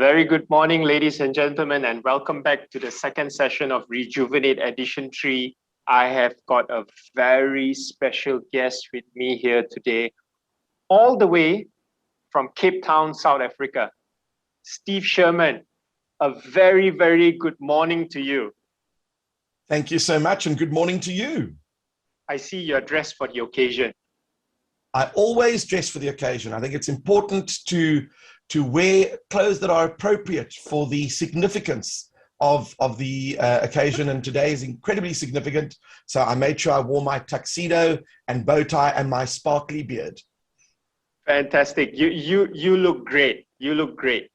Very good morning, ladies and gentlemen, and welcome back to the second session of Rejuvenate Edition 3. I have got a very special guest with me here today, all the way from Cape Town, South Africa. Steve Sherman, a very, very good morning to you. Thank you so much, and good morning to you. I see you're dressed for the occasion. I always dress for the occasion. I think it's important to wear clothes that are appropriate for the significance of the occasion, and today is incredibly significant. So I made sure I wore my tuxedo and bow tie and my sparkly beard. Fantastic. You look great. You look great.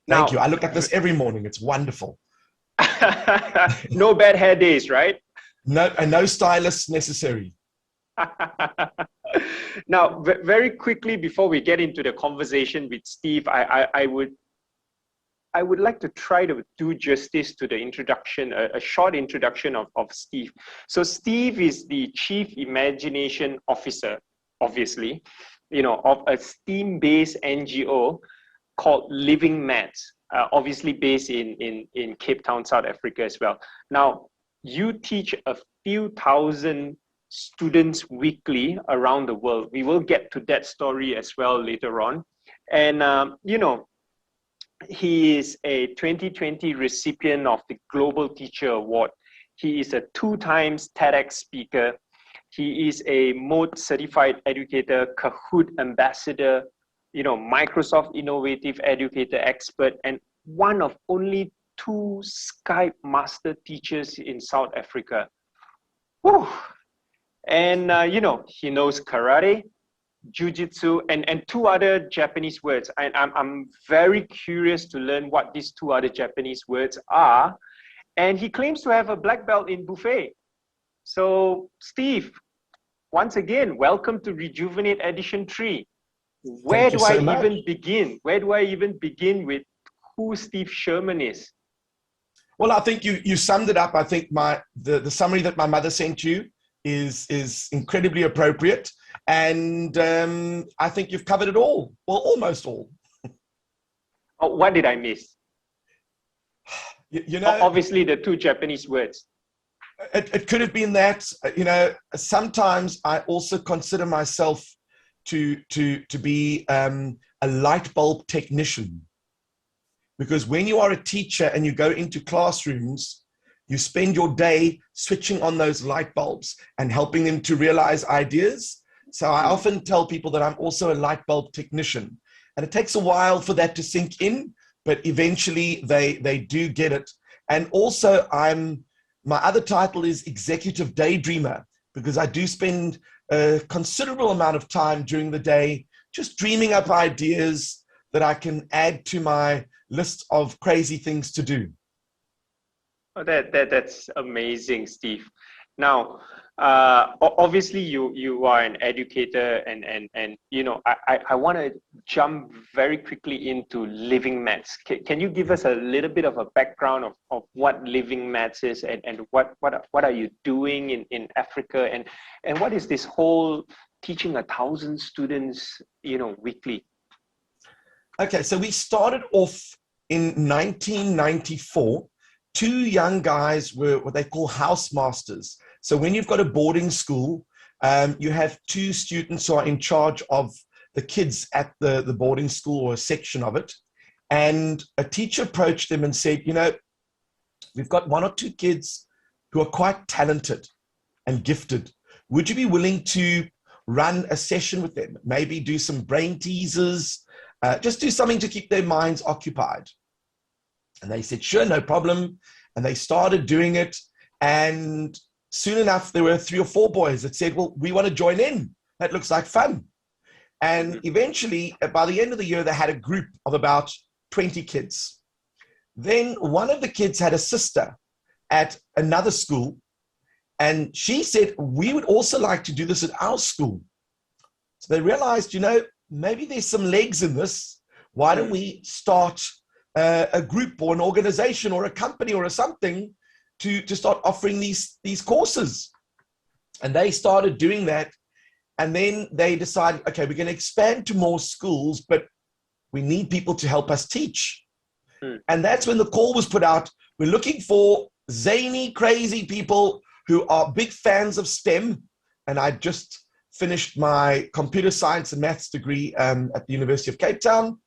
Thank you. I look like this every morning. It's wonderful. No bad hair days, right? No, and no stylists necessary. Now, very quickly before we get into the conversation with Steve, I would like to try to do justice to the introduction, a short introduction of Steve. So Steve is the Chief Imagination Officer, obviously, of a STEAM-based NGO called Living Mats, obviously based in Cape Town, South Africa as well. Now, you teach a few thousand students weekly around the world. We will get to that story as well later on. And, he is a 2020 recipient of the Global Teacher Award. He is a 2-time TEDx speaker. He is a MODE certified educator, Kahoot ambassador, Microsoft Innovative Educator expert, and one of only 2 Skype master teachers in South Africa. Whew. And, he knows karate, jiu-jitsu, and 2 other Japanese words. And I'm very curious to learn what these 2 other Japanese words are. And he claims to have a black belt in buffet. So, Steve, once again, welcome to Rejuvenate Edition 3. Where do I even begin? Where do I even begin with who Steve Sherman is? Well, I think you summed it up. I think the summary that my mother sent you is incredibly appropriate, and I think you've covered it all, well, almost all. Oh, what did I miss? Obviously the 2 Japanese words. It could have been that. Sometimes I also consider myself to be a light bulb technician, because when you are a teacher and you go into classrooms, you spend your day switching on those light bulbs and helping them to realize ideas. So I often tell people that I'm also a light bulb technician, and it takes a while for that to sink in, but eventually they do get it. And also my other title is Executive Daydreamer, because I do spend a considerable amount of time during the day just dreaming up ideas that I can add to my list of crazy things to do. Oh, that's amazing, Steve. Now, obviously you are an educator, and I want to jump very quickly into Living Mats. Can you give us a little bit of a background of what Living Mats is, and what are you doing in Africa, and what is this whole teaching 1,000 students weekly? Okay, so we started off in 1994. 2 young guys were what they call house masters. So when you've got a boarding school, you have 2 students who are in charge of the kids at the boarding school, or a section of it. And a teacher approached them and said, we've got 1 or 2 kids who are quite talented and gifted. Would you be willing to run a session with them? Maybe do some brain teasers, just do something to keep their minds occupied. And they said, sure, no problem. And they started doing it. And soon enough, there were 3 or 4 boys that said, well, we want to join in. That looks like fun. And eventually, by the end of the year, they had a group of about 20 kids. Then one of the kids had a sister at another school. And she said, we would also like to do this at our school. So they realized, maybe there's some legs in this. Why don't we start a group or an organization or a company or something to start offering these courses? And they started doing that. And then they decided, okay, we're going to expand to more schools, but we need people to help us teach. And that's when the call was put out. We're looking for zany, crazy people who are big fans of STEM. And I just finished my computer science and maths degree at the University of Cape Town.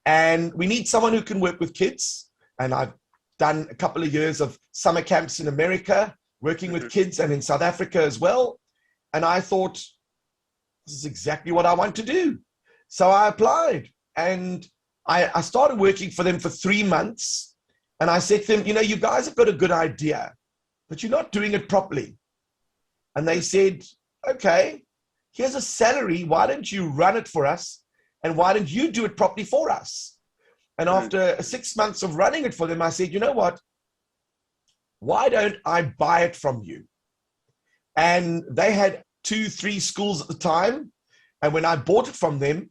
And we need someone who can work with kids. And I've done a couple of years of summer camps in America, working with kids, and in South Africa as well. And I thought, this is exactly what I want to do. So I applied, and I started working for them for 3 months. And I said to them, you guys have got a good idea, but you're not doing it properly. And they said, okay, here's a salary. Why don't you run it for us? And why don't you do it properly for us? And after 6 months of running it for them, I said, you know what? Why don't I buy it from you? And they had 2-3 schools at the time. And when I bought it from them,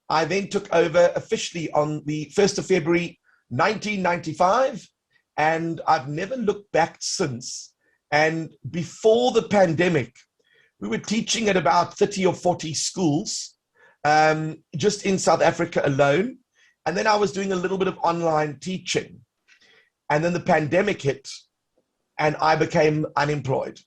I then took over officially on the 1st of February, 1995. And I've never looked back since. And before the pandemic, we were teaching at about 30 or 40 schools, just in South Africa alone. And then I was doing a little bit of online teaching. And then the pandemic hit, and I became unemployed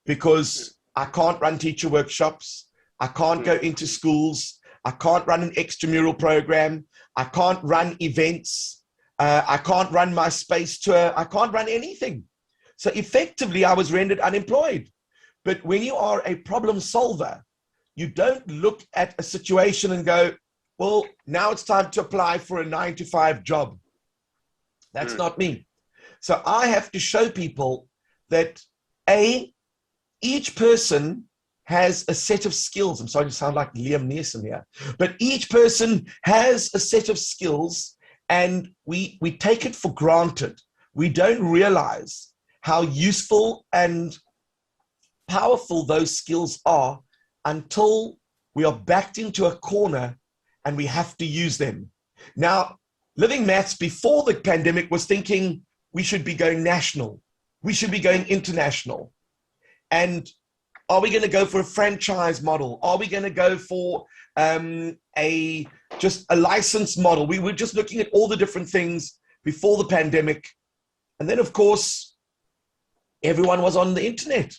because I can't run teacher workshops. I can't go into schools. I can't run an extramural program. I can't run events. I can't run my space tour. I can't run anything. So effectively, I was rendered unemployed. But when you are a problem solver, you don't look at a situation and go, well, now it's time to apply for a 9-to-5 job. That's not me. So I have to show people that each person has a set of skills. I'm sorry to sound like Liam Neeson here, but each person has a set of skills, and we take it for granted. We don't realize how useful and powerful those skills are until we are backed into a corner and we have to use them. Now, Living Maths before the pandemic was thinking we should be going national. We should be going international. And are we going to go for a franchise model? Are we going to go for just a license model? We were just looking at all the different things before the pandemic. And then, of course, everyone was on the internet.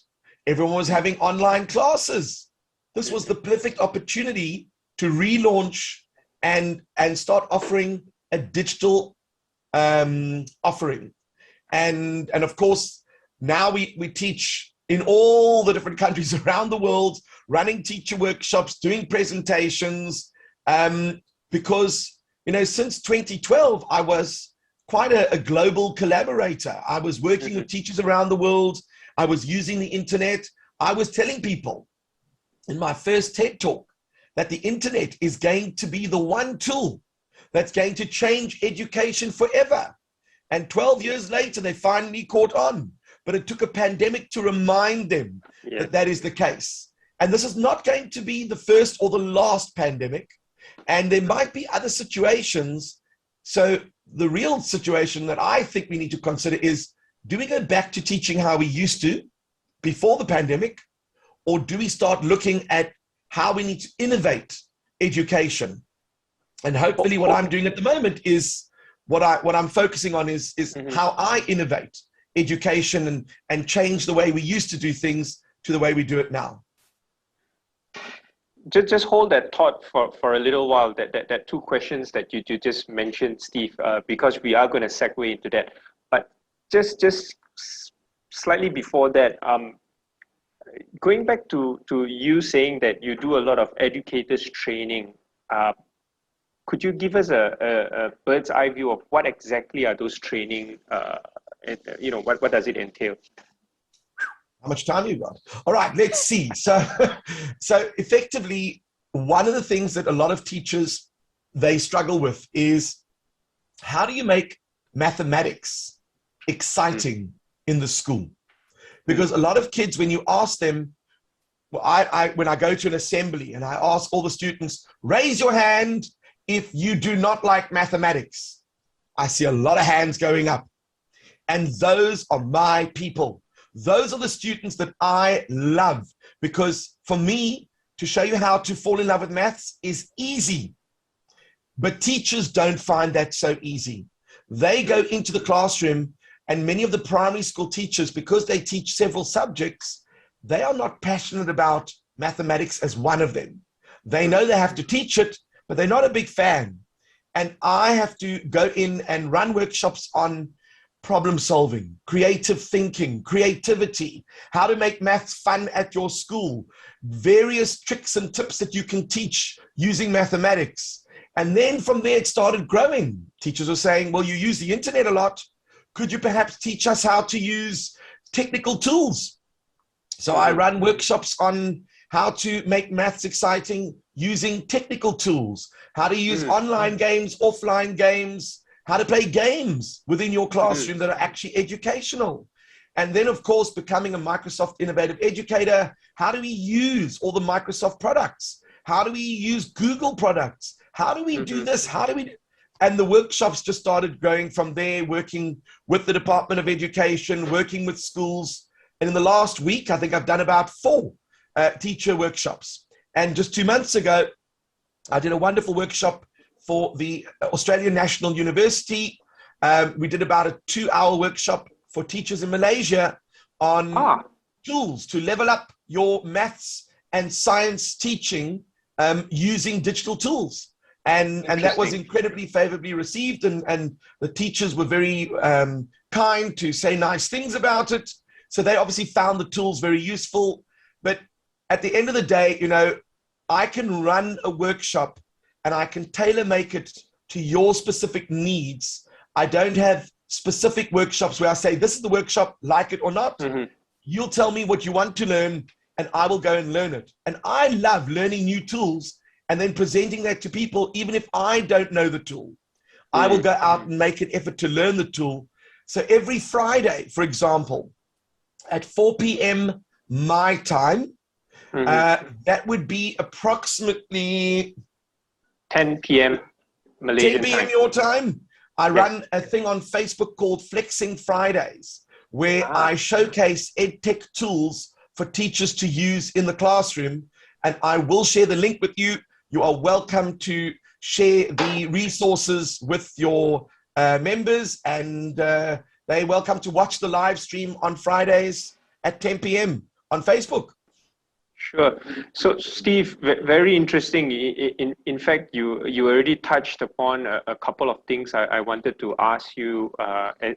Everyone was having online classes. This was the perfect opportunity to relaunch and start offering a digital offering. And of course, now we teach in all the different countries around the world, running teacher workshops, doing presentations, because, since 2012, I was quite a global collaborator. I was working with teachers around the world. I was using the internet. I was telling people in my first TED Talk that the internet is going to be the one tool that's going to change education forever. And 12 years later, they finally caught on. But it took a pandemic to remind them that that is the case. And this is not going to be the first or the last pandemic. And there might be other situations. So the real situation that I think we need to consider is, do we go back to teaching how we used to before the pandemic? Or do we start looking at how we need to innovate education? And hopefully what I'm doing at the moment is what I'm focusing on is how I innovate education and change the way we used to do things to the way we do it now. Just hold that thought for a little while, that two questions that you just mentioned, Steve, because we are going to segue into that. But just slightly before that, going back to you saying that you do a lot of educators training, could you give us a bird's eye view of what exactly are those training? What does it entail? How much time you got? All right, let's see. So effectively, one of the things that a lot of teachers, they struggle with is, how do you make mathematics exciting in the school? Because a lot of kids, when you ask them, when I go to an assembly and I ask all the students, raise your hand if you do not like mathematics, I see a lot of hands going up. And those are my people. Those are the students that I love, because for me, to show you how to fall in love with maths is easy. But teachers don't find that so easy. They go into the classroom, and many of the primary school teachers, because they teach several subjects, they are not passionate about mathematics as one of them. They know they have to teach it, but they're not a big fan. And I have to go in and run workshops on problem solving, creative thinking, creativity, how to make maths fun at your school, various tricks and tips that you can teach using mathematics. And then from there, it started growing. Teachers were saying, well, you use the internet a lot. Could you perhaps teach us how to use technical tools? So I run workshops on how to make maths exciting using technical tools, how to use online games, offline games, how to play games within your classroom that are actually educational. And then, of course, becoming a Microsoft Innovative Educator, how do we use all the Microsoft products? How do we use Google products? How do we do this? How do we do? And the workshops just started growing from there, working with the Department of Education, working with schools. And in the last week, I think I've done about 4 teacher workshops. And just 2 months ago, I did a wonderful workshop for the Australian National University. We did about a 2-hour workshop for teachers in Malaysia on tools to level up your maths and science teaching using digital tools. And that was incredibly favorably received. And the teachers were very kind to say nice things about it. So they obviously found the tools very useful. But at the end of the day, you know, I can run a workshop and I can tailor make it to your specific needs. I don't have specific workshops where I say, this is the workshop, like it or not. You'll tell me what you want to learn and I will go and learn it. And I love learning new tools and then presenting that to people, even if I don't know the tool. I will go out and make an effort to learn the tool. So every Friday, for example, at 4 p.m. my time, that would be approximately 10 p.m. Malaysian 10 p.m. time. your time. I run a thing on Facebook called Flexing Fridays, where I showcase EdTech tools for teachers to use in the classroom. And I will share the link with you. You are welcome to share the resources with your members, and they're welcome to watch the live stream on Fridays at 10 p.m. on Facebook. Sure. So, Steve, very interesting. In fact, you already touched upon a couple of things I wanted to ask you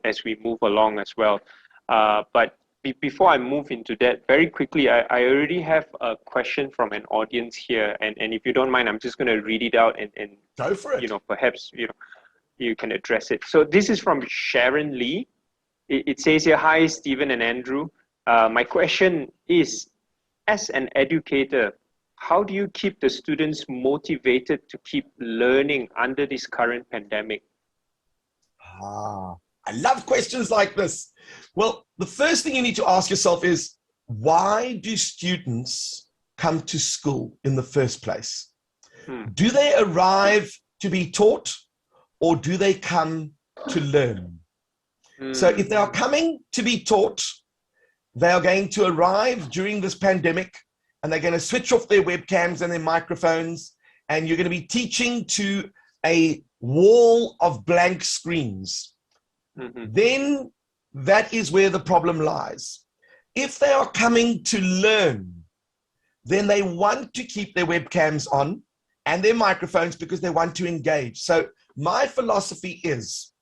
as we move along as well. But before I move into that, very quickly, I already have a question from an audience here, and if you don't mind, I'm just going to read it out and go for it. You know, perhaps you can address it. So this is from Sharon Lee. It says here, "Hi, Stephen and Andrew. My question is, as an educator, how do you keep the students motivated to keep learning under this current pandemic?" I love questions like this. Well, the first thing you need to ask yourself is, why do students come to school in the first place? Do they arrive to be taught, or do they come to learn? So if they are coming to be taught, they are going to arrive during this pandemic and they're going to switch off their webcams and their microphones, and you're going to be teaching to a wall of blank screens. Then that is where the problem lies. If they are coming to learn, then they want to keep their webcams on and their microphones because they want to engage. So my philosophy is,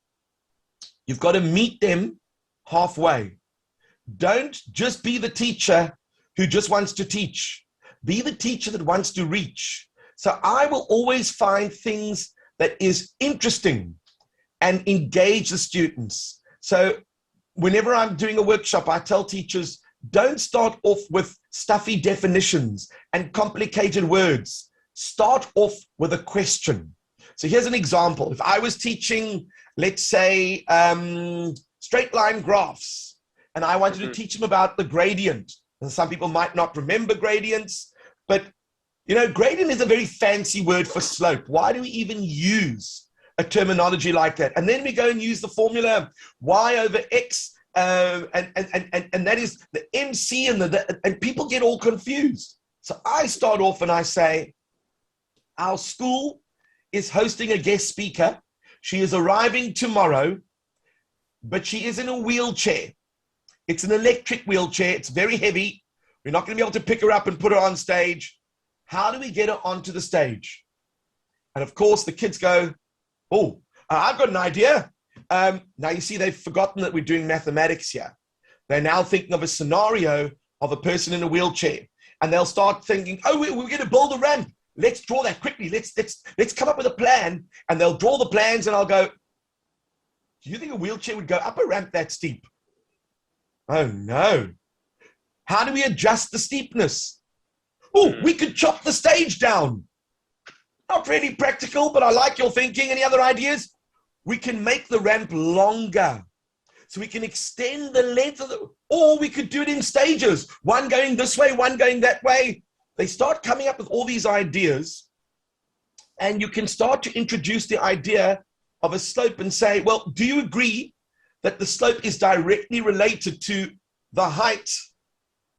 you've got to meet them halfway. Don't just be the teacher who just wants to teach. Be the teacher that wants to reach. So I will always find things that is interesting and engage the students. So whenever I'm doing a workshop, I tell teachers, don't start off with stuffy definitions and complicated words. Start off with a question. So here's an example. If I was teaching, let's say, straight line graphs, and I wanted to teach them about the gradient. And some people might not remember gradients, but you know, gradient is a very fancy word for slope. Why do we even use a terminology like that? And then we go and use the formula y over x, and that is the MC, and people get all confused. So I start off and I say, our school is hosting a guest speaker She is arriving tomorrow, but she is in a wheelchair. It's an electric wheelchair. It's very heavy. We're not going to be able to pick her up and put her on stage. How do we get her onto the stage? And of course, the kids go, oh, I've got an idea. Now, you see, they've forgotten that we're doing mathematics here. They're now thinking of a scenario of a person in a wheelchair. And they'll start thinking, oh, we're going to build a ramp. Let's draw that quickly. Let's come up with a plan. And they'll draw the plans, and I'll go, do you think a wheelchair would go up a ramp that steep? Oh, no. How do we adjust the steepness? Oh, we could chop the stage down. Not really practical, but I like your thinking. Any other ideas? We can make the ramp longer. So we can extend the length of or we could do it in stages. One going this way, one going that way. They start coming up with all these ideas, and you can start to introduce the idea of a slope and say, well, do you agree that the slope is directly related to the height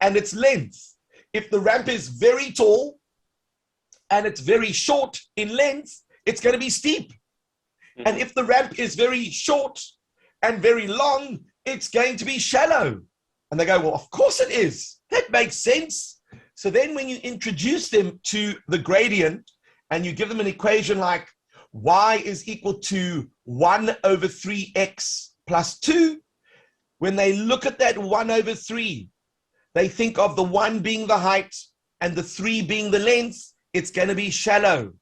and its length? If the ramp is very tall and it's very short in length, it's going to be steep. Mm-hmm. And if the ramp is very short and very long, it's going to be shallow. And they go, well, of course it is. That makes sense. So then when you introduce them to the gradient and you give them an equation like y is equal to 1 over 3x plus 2, when they look at that 1 over 3, they think of the 1 being the height and the 3 being the length. It's going to be shallow.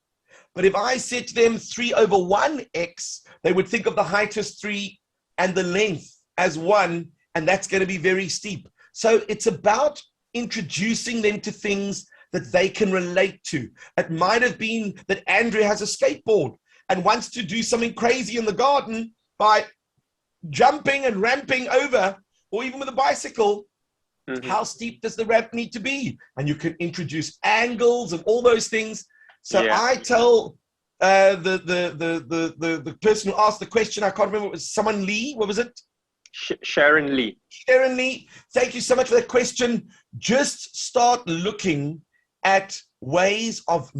But if I said to them 3 over 1x, they would think of the height as 3 and the length as 1, and that's going to be very steep. So it's about introducing them to things that they can relate to. It might have been that Andrea has a skateboard and wants to do something crazy in the garden by jumping and ramping over, or even with a bicycle. Mm-hmm. How steep does the ramp need to be? And you can introduce angles and all those things. So yeah. I tell the person who asked the question, I can't remember, it was someone Lee, what was it? Sharon Lee. Sharon Lee, thank you so much for that question. Just start looking at ways of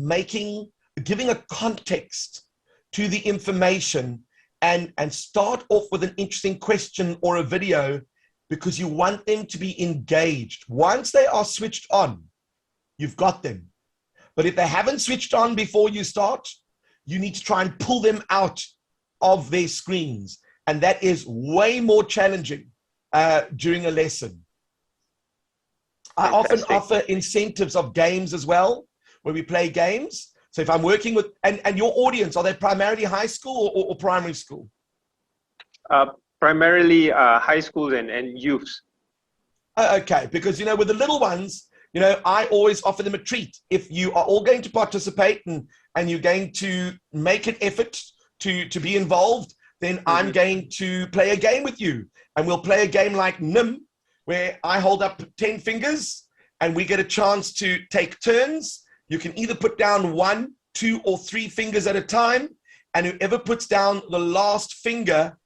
giving a context to the information, and start off with an interesting question or a video, because you want them to be engaged. Once they are switched on, you've got them. But if they haven't switched on before you start, you need to try and pull them out of their screens. And that is way more challenging during a lesson. I often offer incentives of games as well, where we play games. So if I'm working with, and your audience, are they primarily high school or primary school? Primarily high schools and youths. Okay, because, with the little ones, I always offer them a treat. If you are all going to participate and you're going to make an effort to be involved, then I'm going to play a game with you. And we'll play a game like NIM, where I hold up 10 fingers and we get a chance to take turns. You can either put down 1, 2, or 3 fingers at a time. And whoever puts down the last finger,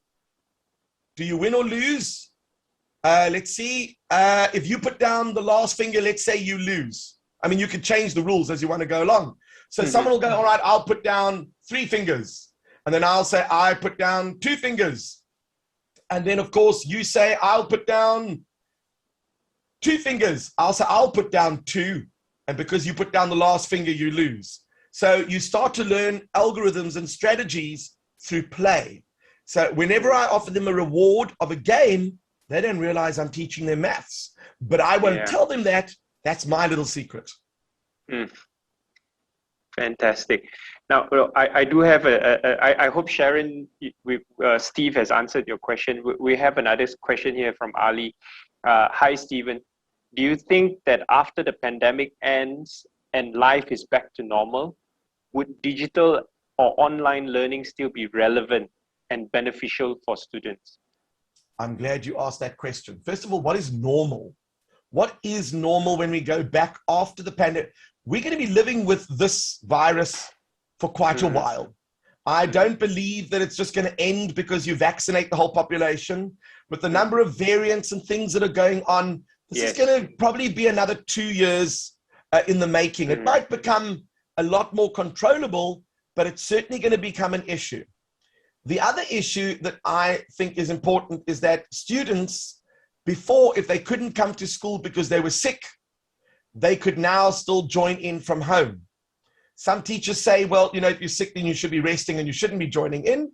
do you win or lose? Let's see. If you put down the last finger, let's say you lose. I mean, you can change the rules as you want to go along. So someone will go, all right, I'll put down 3 fingers. And then I'll say, I put down 2 fingers. And then, of course, you say, I'll put down 2 fingers. I'll say, I'll put down 2. And because you put down the last finger, you lose. So you start to learn algorithms and strategies through play. So whenever I offer them a reward of a game, they don't realize I'm teaching them maths. But I won't tell them that. That's my little secret. Fantastic. Now, I do have I hope Sharon, Steve has answered your question. We have another question here from Ali. Hi, Stephen. Do you think that after the pandemic ends and life is back to normal, would digital or online learning still be relevant and beneficial for students? I'm glad you asked that question. First of all, what is normal? What is normal when we go back after the pandemic? We're going to be living with this virus for quite a while. I don't believe that it's just going to end because you vaccinate the whole population. With the number of variants and things that are going on, this is going to probably be another 2 years in the making. It might become a lot more controllable, but it's certainly going to become an issue. The other issue that I think is important is that students, before, if they couldn't come to school because they were sick, they could now still join in from home. Some teachers say, well, you know, if you're sick, then you should be resting and you shouldn't be joining in.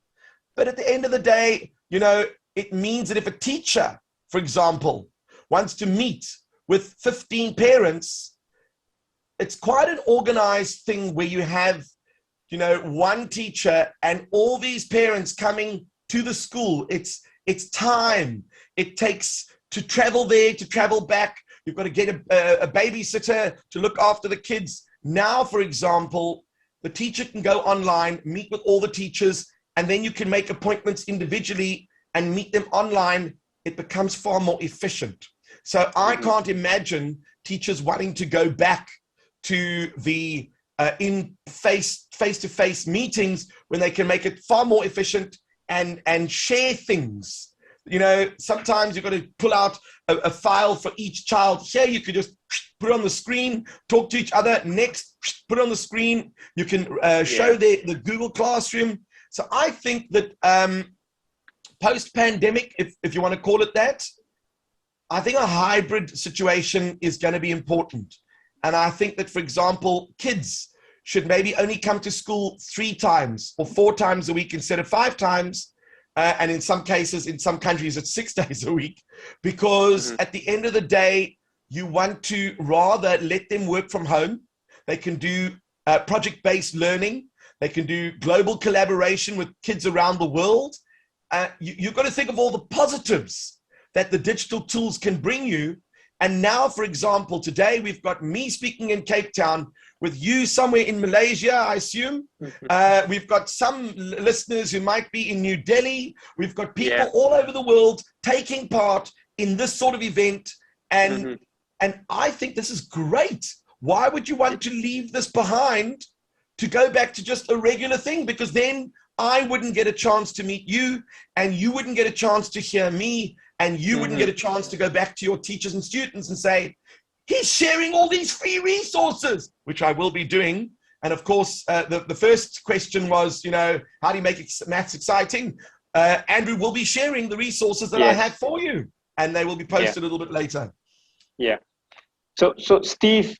But at the end of the day, you know, it means that if a teacher, for example, wants to meet with 15 parents, it's quite an organized thing where you have, you know, one teacher and all these parents coming to the school. It's time. It takes to travel there, to travel back. You've got to get a babysitter to look after the kids. Now, for example, the teacher can go online, meet with all the teachers, and then you can make appointments individually and meet them online. It becomes far more efficient. So I can't imagine teachers wanting to go back to the in face-to-face meetings when they can make it far more efficient and share things. You know, sometimes you've got to pull out a file for each child. Here you could just put it on the screen, talk to each other. Next, put it on the screen. You can show the Google Classroom. So I think that post-pandemic, if you want to call it that, I think a hybrid situation is going to be important. And I think that, for example, kids should maybe only come to school 3 times or 4 times a week instead of 5 times. And in some cases, in some countries, it's 6 days a week. Because at the end of the day, you want to rather let them work from home. They can do project-based learning. They can do global collaboration with kids around the world. You've got to think of all the positives that the digital tools can bring you. And now, for example, today we've got me speaking in Cape Town with you somewhere in Malaysia, I assume. We've got some listeners who might be in New Delhi. We've got people all over the world taking part in this sort of event. And I think this is great. Why would you want to leave this behind to go back to just a regular thing? Because then I wouldn't get a chance to meet you, and you wouldn't get a chance to hear me, and you wouldn't get a chance to go back to your teachers and students and say, he's sharing all these free resources, which I will be doing. And of course, the first question was, you know, how do you make maths exciting? Andrew will be sharing the resources that I have for you, and they will be posted a little bit later. Yeah. So Steve,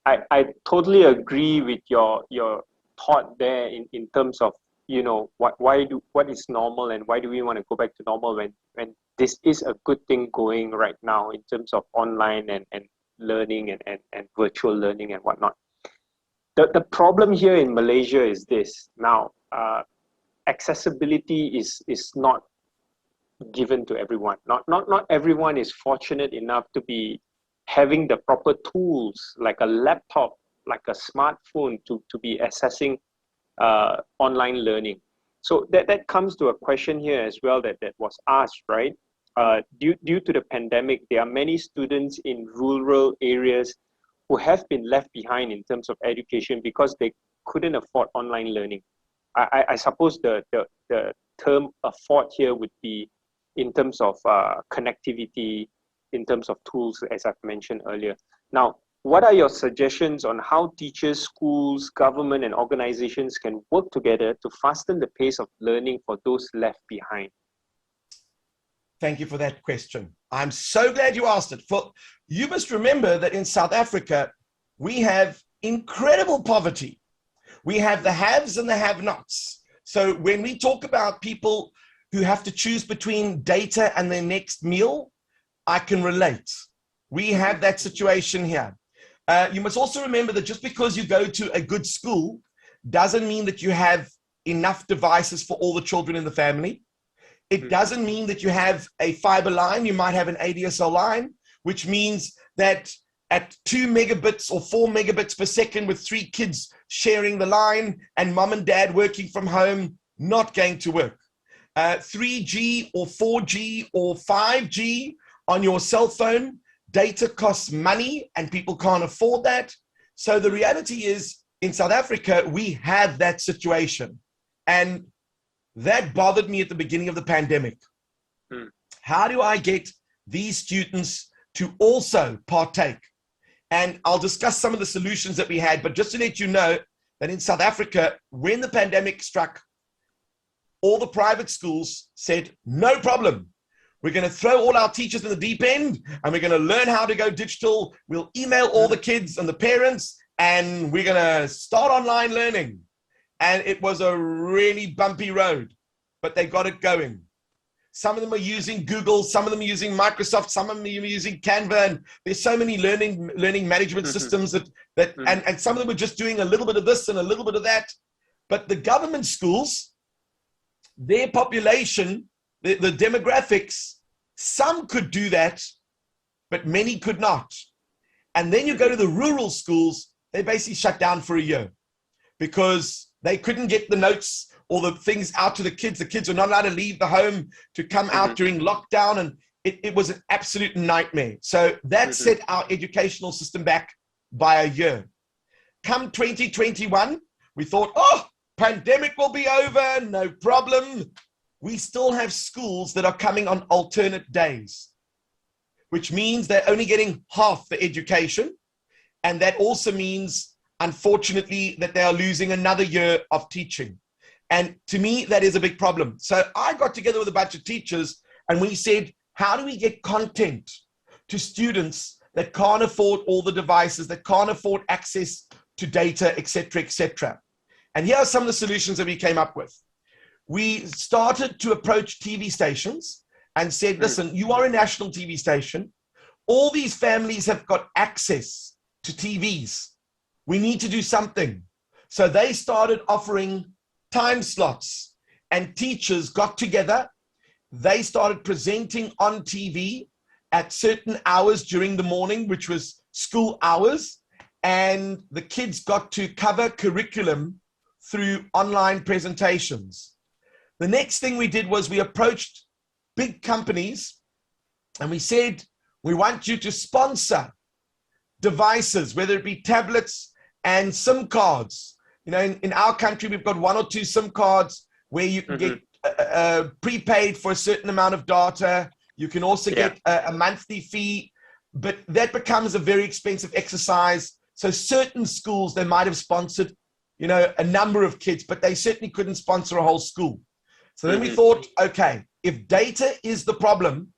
I totally agree with your thought there in terms of, you know, what is normal and why do we want to go back to normal when this is a good thing going right now in terms of online and learning and virtual learning and whatnot. The problem here in Malaysia is this. Now, accessibility is not given to everyone. Not everyone is fortunate enough to be having the proper tools like a laptop, like a smartphone to be accessing online learning. So that comes to a question here as well that was asked, right? Due to the pandemic, there are many students in rural areas who have been left behind in terms of education because they couldn't afford online learning. I suppose the term afford here would be in terms of connectivity, in terms of tools, as I've mentioned earlier. Now, what are your suggestions on how teachers, schools, government, and organizations can work together to fasten the pace of learning for those left behind? Thank you for that question. I'm so glad you asked it. You must remember that in South Africa, we have incredible poverty. We have the haves and the have-nots. So when we talk about people who have to choose between data and their next meal, I can relate. We have that situation here. You must also remember that just because you go to a good school doesn't mean that you have enough devices for all the children in the family. It doesn't mean that you have a fiber line. You might have an ADSL line, which means that at 2 megabits or 4 megabits per second with 3 kids sharing the line and mom and dad working from home, not going to work. 3G or 4G or 5G on your cell phone, data costs money and people can't afford that. So the reality is in South Africa, we have that situation. And that bothered me at the beginning of the pandemic. How do I get these students to also partake? And I'll discuss some of the solutions that we had, but just to let you know that in South Africa, when the pandemic struck, all the private schools said, no problem. We're going to throw all our teachers in the deep end and we're going to learn how to go digital. We'll email all the kids and the parents and we're going to start online learning. And it was a really bumpy road, but they got it going. Some of them are using Google, some of them are using Microsoft, some of them are using Canva, and there's so many learning management systems and some of them were just doing a little bit of this and a little bit of that. But the government schools, their population, the demographics, some could do that, but many could not. And then you go to the rural schools, they basically shut down for a year because they couldn't get the notes or the things out to the kids. The kids were not allowed to leave the home to come out during lockdown, and it was an absolute nightmare. So that set our educational system back by a year. Come 2021, we thought, oh, pandemic will be over, no problem. We still have schools that are coming on alternate days, which means they're only getting half the education. And that also means, unfortunately, that they are losing another year of teaching. And to me, that is a big problem. So I got together with a bunch of teachers and we said, how do we get content to students that can't afford all the devices, that can't afford access to data, et cetera, et cetera? And here are some of the solutions that we came up with. We started to approach TV stations and said, listen, you are a national TV station. All these families have got access to TVs. We need to do something. So they started offering time slots, and teachers got together. They started presenting on TV at certain hours during the morning, which was school hours. And the kids got to cover curriculum through online presentations. The next thing we did was we approached big companies and we said, we want you to sponsor devices, whether it be tablets and SIM cards. You know, in our country, we've got 1 or 2 SIM cards where you can get prepaid for a certain amount of data. You can also get a monthly fee, but that becomes a very expensive exercise. So certain schools, they might have sponsored, you know, a number of kids, but they certainly couldn't sponsor a whole school. So then we thought, okay, if data is the problem,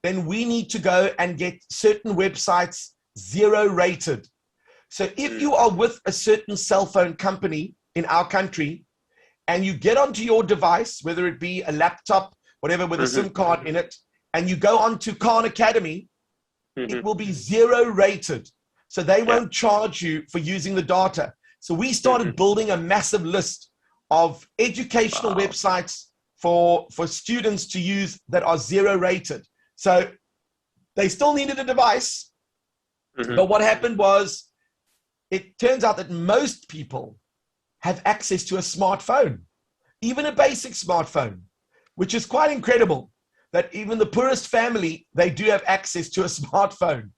then we need to go and get certain websites 0 rated. So if you are with a certain cell phone company in our country and you get onto your device, whether it be a laptop, whatever, with a SIM card in it, and you go onto Khan Academy, it will be 0 rated. So they won't charge you for using the data. So we started building a massive list of educational websites for students to use that are 0 rated. So they still needed a device. But what happened was, it turns out that most people have access to a smartphone, even a basic smartphone, which is quite incredible that even the poorest family, they do have access to a smartphone.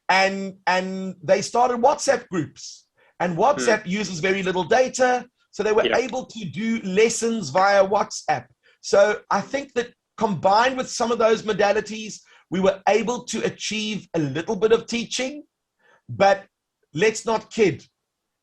And they started WhatsApp groups, and WhatsApp uses very little data. So they were able to do lessons via WhatsApp. So I think that combined with some of those modalities, we were able to achieve a little bit of teaching. But let's not kid.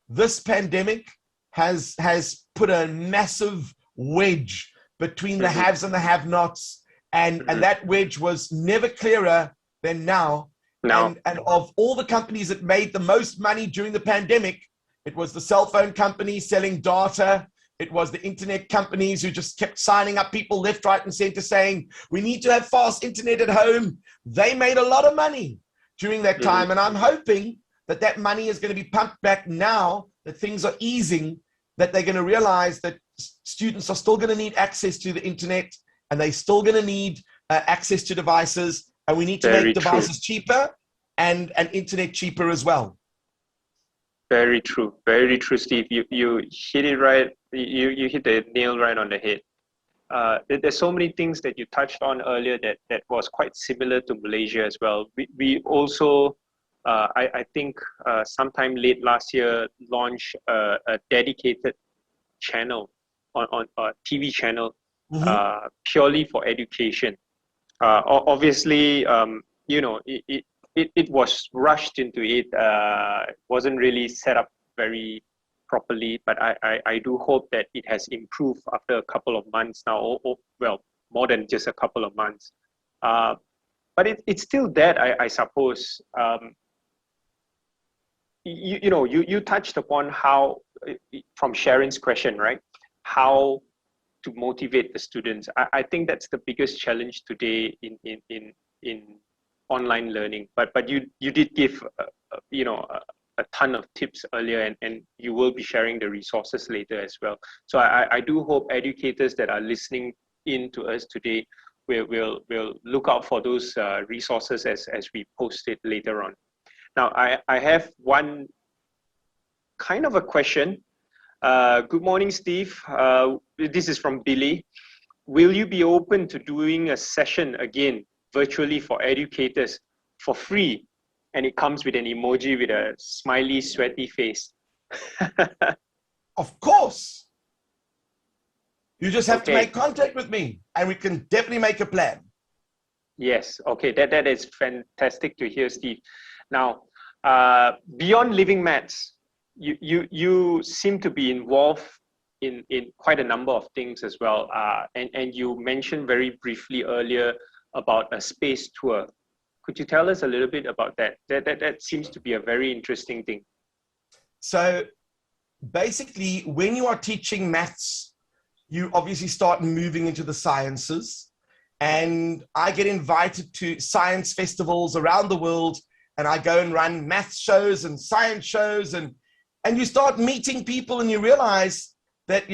This pandemic has put a massive wedge between the haves and the have-nots. And that wedge was never clearer than now. And of all the companies that made the most money during the pandemic, it was the cell phone companies selling data. It was the internet companies who just kept signing up people left, right, and center saying, we need to have fast internet at home. They made a lot of money during that time. And I'm hoping that that money is going to be pumped back now that things are easing, that they're going to realize that students are still going to need access to the internet, and they're still going to need access to devices. And we need to make devices cheaper and internet cheaper as well. Very true, Steve. You hit it right. You hit the nail right on the head. There's so many things that you touched on earlier that was quite similar to Malaysia as well. We also, I think, sometime late last year, launched a dedicated channel on a TV channel purely for education. Obviously, you know, it was rushed into it. Wasn't really set up very properly, but I do hope that it has improved after a couple of months now, well, more than just a couple of months. But it's still that, I suppose. You touched upon how, from Sharon's question, right? How to motivate the students. I think that's the biggest challenge today in online learning. But you did give a ton of tips earlier, and you will be sharing the resources later as well. So I do hope educators that are listening in to us today will look out for those resources as we post it later on. Now, I have one kind of a question. Good morning, Steve. This is from Billy. Will you be open to doing a session again virtually for educators for free? And it comes with an emoji with a smiley, sweaty face. Of course. You just have to make contact with me and we can definitely make a plan. Yes, okay, that is fantastic to hear, Steve. Now, beyond Living Maths, you seem to be involved in quite a number of things as well. And you mentioned very briefly earlier about a space tour. Could you tell us a little bit about that? That seems to be a very interesting thing. So basically, when you are teaching maths, you obviously start moving into the sciences. And I get invited to science festivals around the world, and I go and run math shows and science shows, and you start meeting people and you realize that,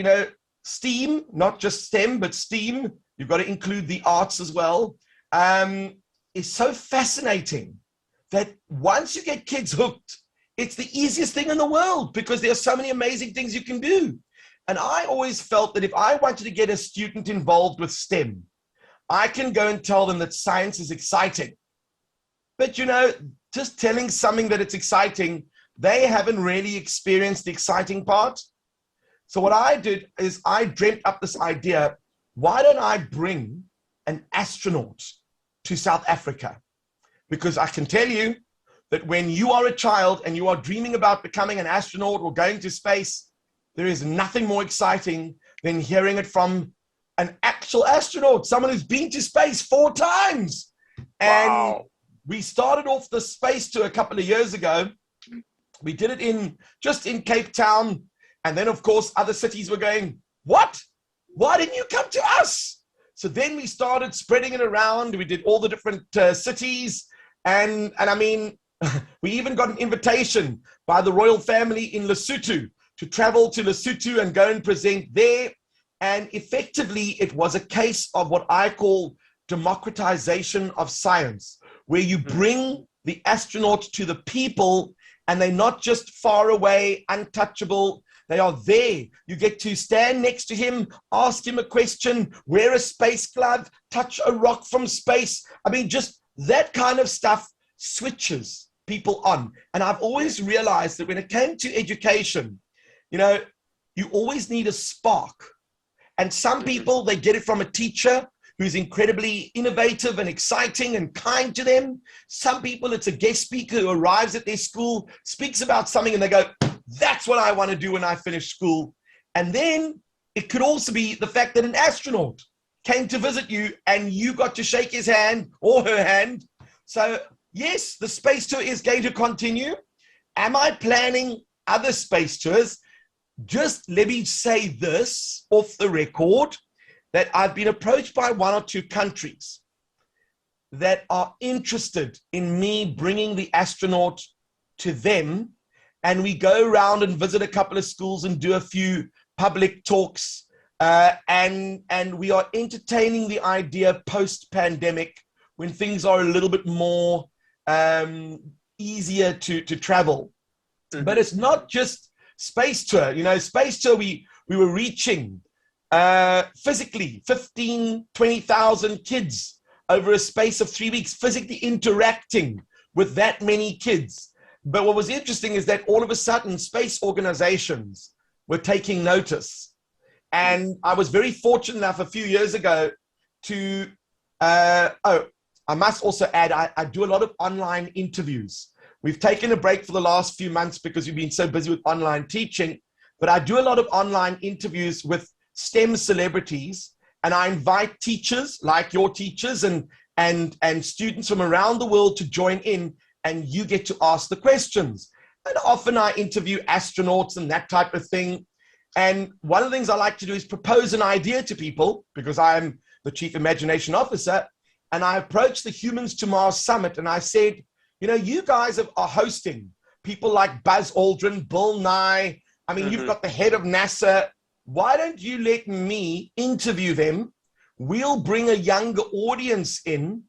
STEAM, not just STEM, but STEAM, you've got to include the arts as well, is so fascinating that once you get kids hooked, it's the easiest thing in the world because there are so many amazing things you can do. And I always felt that if I wanted to get a student involved with STEM, I can go and tell them that science is exciting. But, just telling something that it's exciting, they haven't really experienced the exciting part. So what I did is I dreamt up this idea, why don't I bring an astronaut to South Africa? Because I can tell you that when you are a child and you are dreaming about becoming an astronaut or going to space, there is nothing more exciting than hearing it from an actual astronaut, someone who's been to space 4 times. And we started off the space tour a couple of years ago. We did it just in Cape Town. And then, of course, other cities were going, what? Why didn't you come to us? So then we started spreading it around. We did all the different cities. And I mean, we even got an invitation by the royal family in Lesotho to travel to Lesotho and go and present there. And effectively, it was a case of what I call democratization of science, where you bring the astronaut to the people and they're not just far away, untouchable. They are there. You get to stand next to him, ask him a question, wear a space glove, touch a rock from space. I mean, just that kind of stuff switches people on. And I've always realized that when it came to education, you always need a spark. And some people, they get it from a teacher who's incredibly innovative and exciting and kind to them. Some people, it's a guest speaker who arrives at their school, speaks about something, and they go, that's what I want to do when I finish school. And then it could also be the fact that an astronaut came to visit you and you got to shake his hand or her hand. So yes, the space tour is going to continue. Am I planning other space tours? Just let me say this off the record, that I've been approached by 1 or 2 countries that are interested in me bringing the astronaut to them. And we go around and visit a couple of schools and do a few public talks. And we are entertaining the idea post-pandemic, when things are a little bit more easier to travel. Mm-hmm. But it's not just space tour. Space tour, we were reaching physically 15, 20,000 kids over a space of 3 weeks, physically interacting with that many kids. But what was interesting is that all of a sudden, space organizations were taking notice. And I was very fortunate enough a few years ago to, I must also add, I do a lot of online interviews. We've taken a break for the last few months because we've been so busy with online teaching. but I do a lot of online interviews with STEM celebrities, and I invite teachers like your teachers and students from around the world to join in, and you get to ask the questions. And often I interview astronauts and that type of thing. And one of the things I like to do is propose an idea to people, because I'm the Chief Imagination Officer. And I approached the Humans to Mars Summit and I said, you know, you guys are hosting people like Buzz Aldrin, Bill Nye. I mean, you've got the head of NASA. Why don't you let me interview them? We'll bring a younger audience in,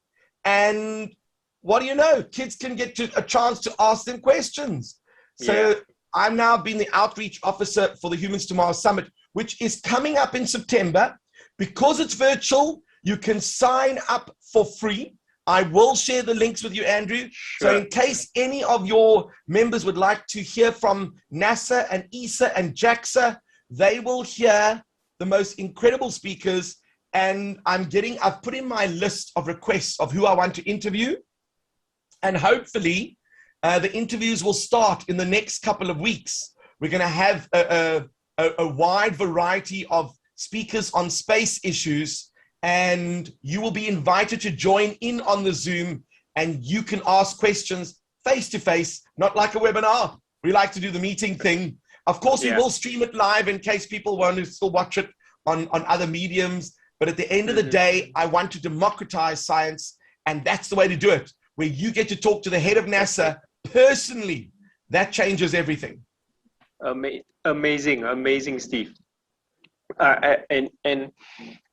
and what do you know? Kids can get a chance to ask them questions. So I'm now being the outreach officer for the Humans to Mars Summit, which is coming up in September. Because it's virtual, you can sign up for free. I will share the links with you, Andrew. Sure. So in case any of your members would like to hear from NASA and ESA and JAXA, they will hear the most incredible speakers. And I've put in my list of requests of who I want to interview. And hopefully the interviews will start in the next couple of weeks. We're going to have a wide variety of speakers on space issues, and you will be invited to join in on the Zoom, and you can ask questions face to face, not like a webinar. We like to do the meeting thing. Of course, we will stream it live in case people want to still watch it on other mediums. But at the end of the day, I want to democratize science, and that's the way to do it, where you get to talk to the head of NASA personally. That changes everything. Amazing, Steve. And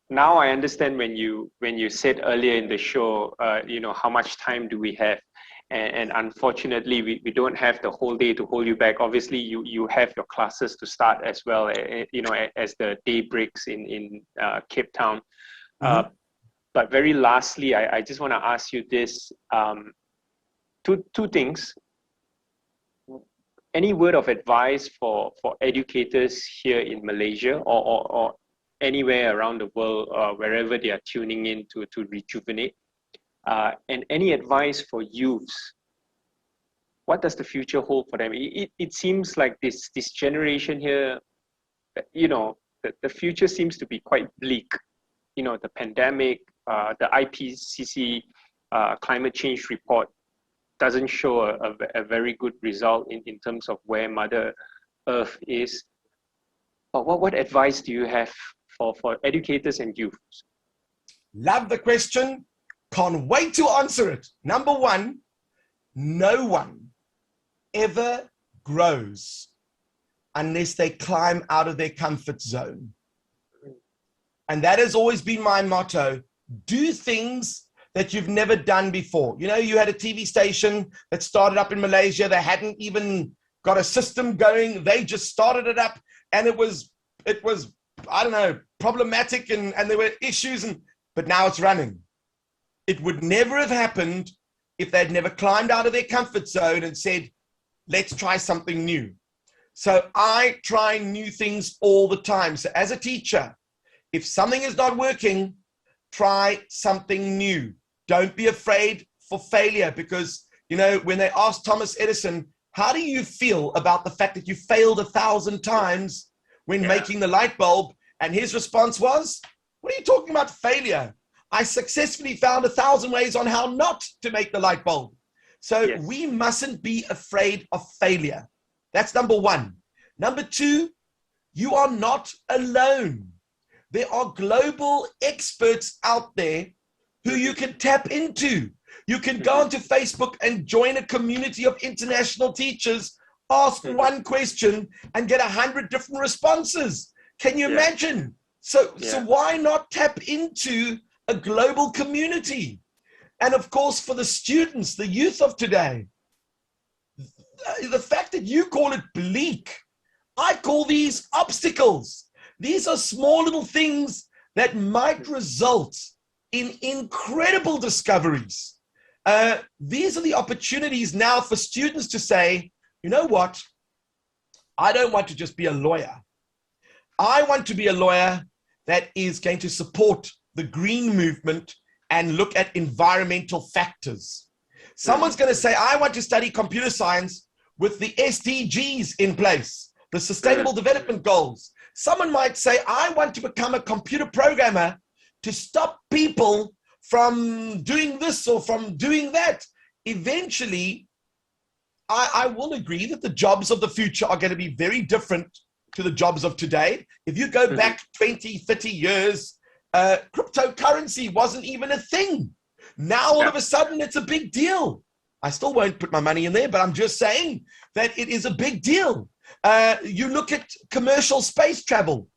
now I understand when you said earlier in the show, you know, how much time do we have? And unfortunately, we don't have the whole day to hold you back. Obviously, you have your classes to start as well, you know, as the day breaks in Cape Town. But very lastly, I just want to ask you this, two things. Any word of advice for educators here in Malaysia or anywhere around the world, wherever they are tuning in to Rejuvenate? And any advice for youths? What does the future hold for them? It seems like this generation here, you know, the future seems to be quite bleak. You know, the pandemic, the IPCC climate change report doesn't show a very good result in terms of where Mother Earth is. But what advice do you have for educators and youths? Love the question. Can't wait to answer it. Number one, no one ever grows unless they climb out of their comfort zone. And that has always been my motto. Do things that you've never done before. You know, you had a TV station that started up in Malaysia. They hadn't even got a system going. They just started it up, and it was I don't know, problematic, and there were issues, but now it's running. It would never have happened if they'd never climbed out of their comfort zone and said, let's try something new. So I try new things all the time. So as a teacher, if something is not working, try something new. Don't be afraid for failure, because, you know, when they asked Thomas Edison, how do you feel about the fact that you failed 1,000 times when making the light bulb? And his response was, what are you talking about failure? I successfully found 1,000 ways on how not to make the light bulb. So we mustn't be afraid of failure. That's number one. Number two, you are not alone. There are global experts out there who you can tap into. You can go onto Facebook and join a community of international teachers, ask one question and get 100 different responses. Can you imagine? So why not tap into a global community? And of course, for the students, the youth of today, the fact that you call it bleak, I call these obstacles. These are small little things that might result in incredible discoveries. These are the opportunities now for students to say, you know what? I don't want to just be a lawyer. I want to be a lawyer that is going to support the green movement and look at environmental factors. Someone's going to say, I want to study computer science with the SDGs in place, the Sustainable Development Goals. Someone might say, I want to become a computer programmer to stop people from doing this or from doing that. Eventually, I will agree that the jobs of the future are going to be very different to the jobs of today. If you go back 20, 30 years, cryptocurrency wasn't even a thing. Now, all of a sudden, it's a big deal. I still won't put my money in there, but I'm just saying that it is a big deal. You look at commercial space travel.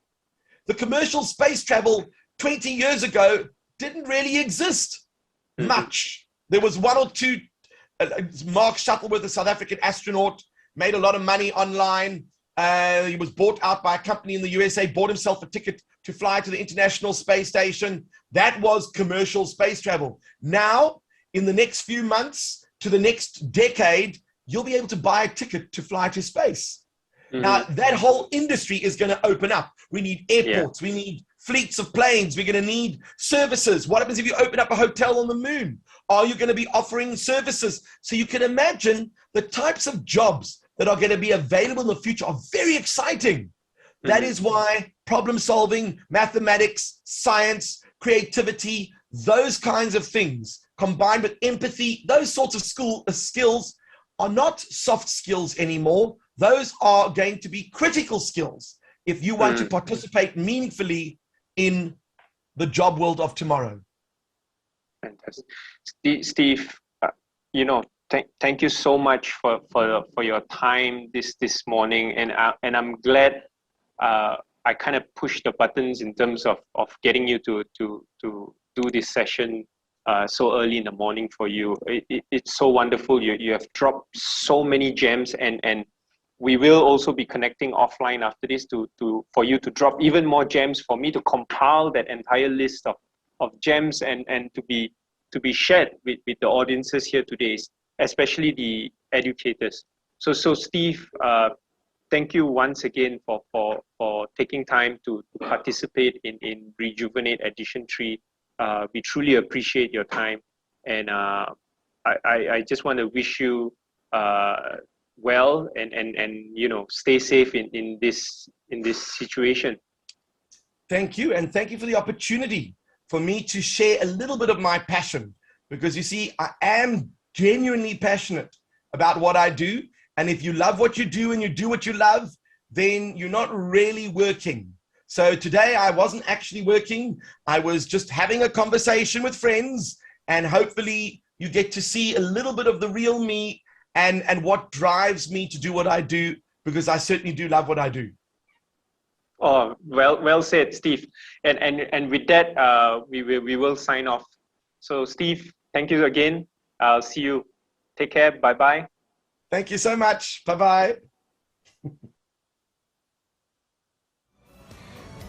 The commercial space travel 20 years ago didn't really exist much. There was one or two. Mark Shuttleworth, a South African astronaut, made a lot of money online. He was bought out by a company in the USA, bought himself a ticket to fly to the International Space Station. That was commercial space travel. Now, in the next few months to the next decade, you'll be able to buy a ticket to fly to space. Now, that whole industry is going to open up. We need airports. We need fleets of planes. We're going to need services. What happens if you open up a hotel on the moon? Are you going to be offering services? So you can imagine the types of jobs that are going to be available in the future are very exciting. That is why problem solving, mathematics, science, creativity, those kinds of things combined with empathy, those sorts of skills are not soft skills anymore. Those are going to be critical skills if you want to participate meaningfully in the job world of tomorrow. Fantastic. Steve, thank you so much for your time this morning, and I'm glad I kind of pushed the buttons in terms of getting you to do this session so early in the morning for you. It's so wonderful. You have dropped so many gems, and we will also be connecting offline after this for you to drop even more gems, for me to compile that entire list of gems and to be shared with the audiences here today, especially the educators. So Steve, thank you once again for taking time to participate in Rejuvenate Edition 3. We truly appreciate your time, and I just want to wish you well and stay safe in this situation. Thank you, and thank you for the opportunity for me to share a little bit of my passion, because you see, I am genuinely passionate about what I do. And if you love what you do and you do what you love, then you're not really working. So today I wasn't actually working. I was just having a conversation with friends, and hopefully you get to see a little bit of the real me and what drives me to do what I do, because I certainly do love what I do. Oh, well said, Steve. And with that, we will sign off. So Steve, thank you again. I'll see you. Take care. Bye-bye. Thank you so much. Bye-bye.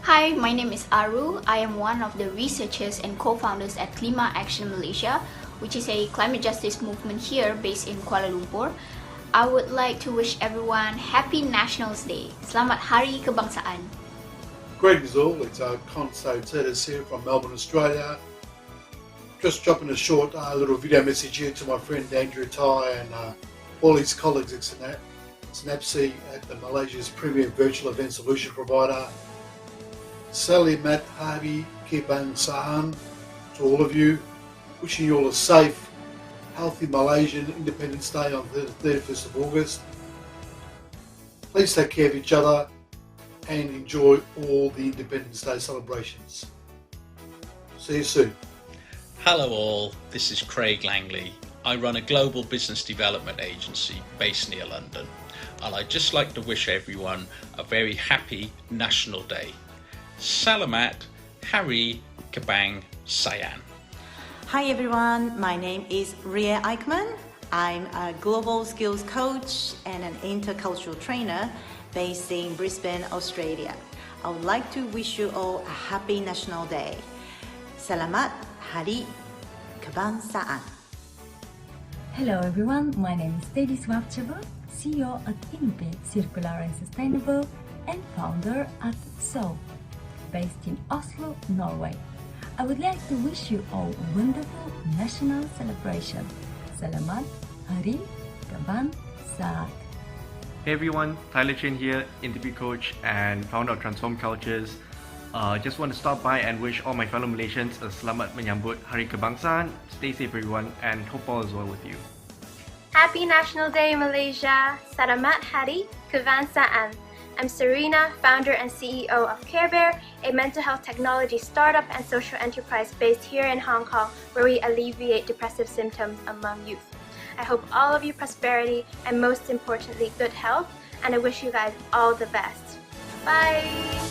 Hi, my name is Aru. I am one of the researchers and co-founders at Klima Action Malaysia, which is a climate justice movement here based in Kuala Lumpur. I would like to wish everyone Happy Nationals Day. Selamat Hari Kebangsaan. Greetings all, it's Conso Titus here from Melbourne, Australia. Just dropping a short little video message here to my friend Andrew Tai and all his colleagues at SNAPC at the Malaysia's premier virtual event solution provider. Selamat Hari Kebangsaan to all of you. Wishing you all a safe, healthy Malaysian Independence Day on the 31st of August. Please take care of each other and enjoy all the Independence Day celebrations. See you soon. Hello all, this is Craig Langley. I run a global business development agency based near London, and I'd just like to wish everyone a very happy National Day. Selamat Hari Kebangsaan. Hi everyone, my name is Ria Eichmann. I'm a global skills coach and an intercultural trainer based in Brisbane, Australia. I would like to wish you all a happy National Day. Selamat Hari Kebangsaan. Hello everyone, my name is Teddy Swapcheva, CEO at Innovate Circular and Sustainable and founder at SO, based in Oslo, Norway. I would like to wish you all a wonderful national celebration. Selamat Hari Kebangsaan. Hey everyone, Tyler Chin here, interview coach and founder of Transform Cultures. Just want to stop by and wish all my fellow Malaysians a selamat menyambut Hari Kebangsaan. Stay safe everyone and hope all is well with you. Happy National Day Malaysia! Selamat Hari Kebangsaan. I'm Serena, founder and CEO of Care Bear, a mental health technology startup and social enterprise based here in Hong Kong, where we alleviate depressive symptoms among youth. I hope all of you prosperity and most importantly good health, and I wish you guys all the best. Bye!